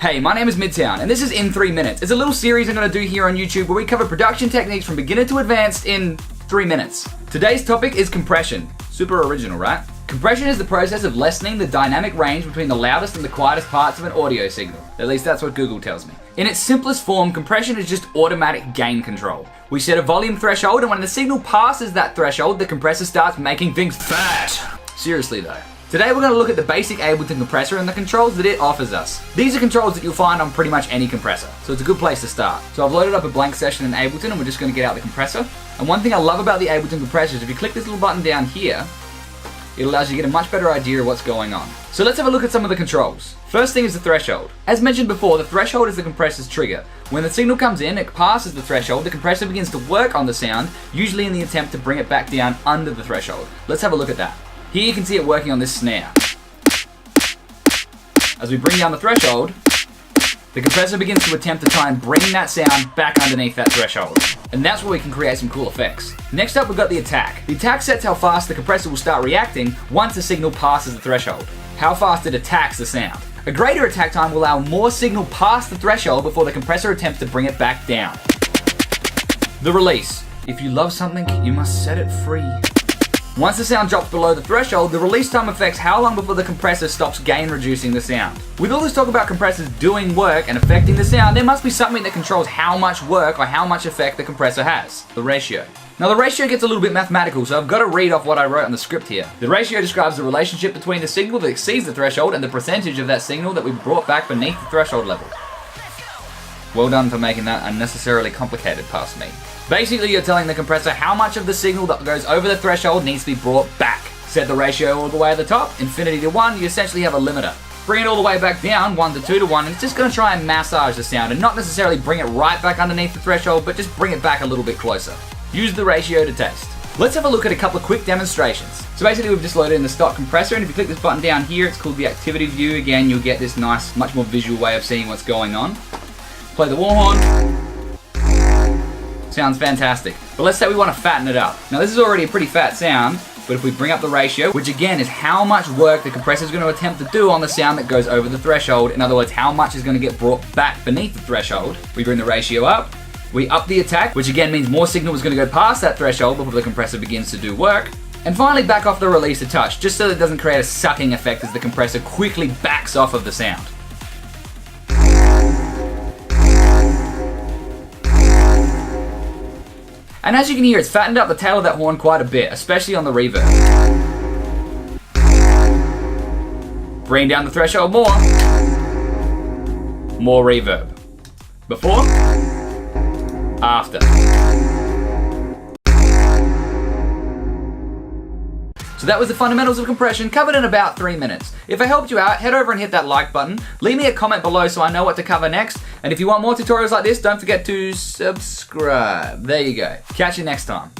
Hey, my name is Midtown, and this is In 3 Minutes. It's a little series I'm going to do here on YouTube where we cover production techniques from beginner to advanced in 3 minutes. Today's topic is compression. Super original, right? Compression is the process of lessening the dynamic range between the loudest and the quietest parts of an audio signal. At least that's what Google tells me. In its simplest form, compression is just automatic gain control. We set a volume threshold, and when the signal passes that threshold, the compressor starts making things fat. Seriously though. Today we're going to look at the basic Ableton compressor and the controls that it offers us. These are controls that you'll find on pretty much any compressor, so it's a good place to start. So I've loaded up a blank session in Ableton and we're just going to get out the compressor. And one thing I love about the Ableton compressor is if you click this little button down here, it allows you to get a much better idea of what's going on. So let's have a look at some of the controls. First thing is the threshold. As mentioned before, the threshold is the compressor's trigger. When the signal comes in, it passes the threshold, the compressor begins to work on the sound, usually in the attempt to bring it back down under the threshold. Let's have a look at that. Here you can see it working on this snare. As we bring down the threshold, the compressor begins to attempt to try and bring that sound back underneath that threshold. And that's where we can create some cool effects. Next up, we've got the attack. The attack sets how fast the compressor will start reacting once the signal passes the threshold. How fast it attacks the sound. A greater attack time will allow more signal past the threshold before the compressor attempts to bring it back down. The release. If you love something, you must set it free. Once the sound drops below the threshold, the release time affects how long before the compressor stops gain reducing the sound. With all this talk about compressors doing work and affecting the sound, there must be something that controls how much work or how much effect the compressor has. The ratio. Now the ratio gets a little bit mathematical, so I've got to read off what I wrote on the script here. The ratio describes the relationship between the signal that exceeds the threshold and the percentage of that signal that we brought back beneath the threshold level. Well done for making that unnecessarily complicated past me. Basically, you're telling the compressor how much of the signal that goes over the threshold needs to be brought back. Set the ratio all the way at the top, infinity to 1, you essentially have a limiter. Bring it all the way back down, 1 to 2 to 1, and it's just going to try and massage the sound and not necessarily bring it right back underneath the threshold, but just bring it back a little bit closer. Use the ratio to test. Let's have a look at a couple of quick demonstrations. So basically we've just loaded in the stock compressor, and if you click this button down here, it's called the activity view. Again, you'll get this nice, much more visual way of seeing what's going on. Play the war horn. Sounds fantastic. But let's say we want to fatten it up. Now this is already a pretty fat sound, but if we bring up the ratio, which again is how much work the compressor is going to attempt to do on the sound that goes over the threshold, in other words, how much is going to get brought back beneath the threshold, we bring the ratio up, we up the attack, which again means more signal is going to go past that threshold before the compressor begins to do work, and finally back off the release a touch, just so that it doesn't create a sucking effect as the compressor quickly backs off of the sound. And as you can hear, it's fattened up the tail of that horn quite a bit, especially on the reverb. Bring down the threshold more. More reverb. Before. After. So that was the fundamentals of compression, covered in about 3 minutes. If I helped you out, head over and hit that like button. Leave me a comment below so I know what to cover next. And if you want more tutorials like this, don't forget to subscribe. There you go. Catch you next time.